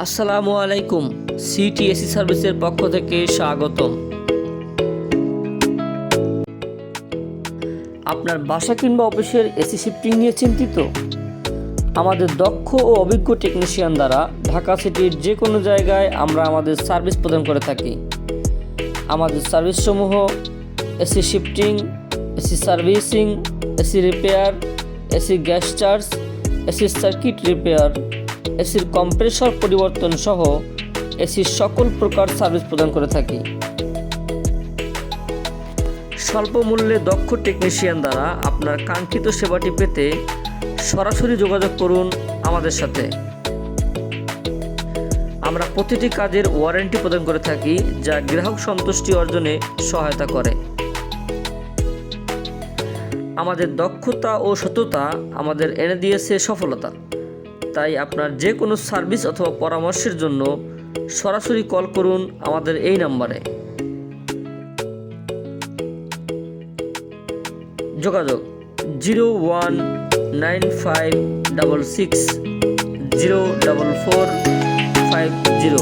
আসসালামু আলাইকুম। সিটিএসি সার্ভিসের পক্ষ থেকে স্বাগতম। আপনার বাসা কিংবা অফিসের এসি শিফটিং নিয়ে চিন্তিত? আমাদের দক্ষ ও অভিজ্ঞ টেকনিশিয়ান দ্বারা ঢাকা সিটির যে কোনো জায়গায় আমরা আমাদের সার্ভিস প্রদান করে থাকি। আমাদের সার্ভিসসমূহ AC shifting, AC servicing, AC repair, AC gas charge, AC circuit repair, এসির কম্প্রেসর পরিবর্তন সহ এসির সকল প্রকার সার্ভিস প্রদান করে থাকি। স্বল্প মূল্যে দক্ষ টেকনিশিয়ান দ্বারা আপনার কাঙ্ক্ষিত সেবাটি পেতে সরাসরি যোগাযোগ করুন আমাদের সাথে। আমরা প্রতিটি কাজের ওয়ারেন্টি প্রদান করে থাকি, যা গ্রাহক সন্তুষ্টি অর্জনে সহায়তা করে। আমাদের দক্ষতা ও সততা আমাদের এনে দিয়েছে সফলতা। তাই আপনার যে কোনো সার্ভিস অথবা পরামর্শের জন্য সরাসরি কল করুন আমাদের এই নম্বরে। যোগাযোগ 019566044550।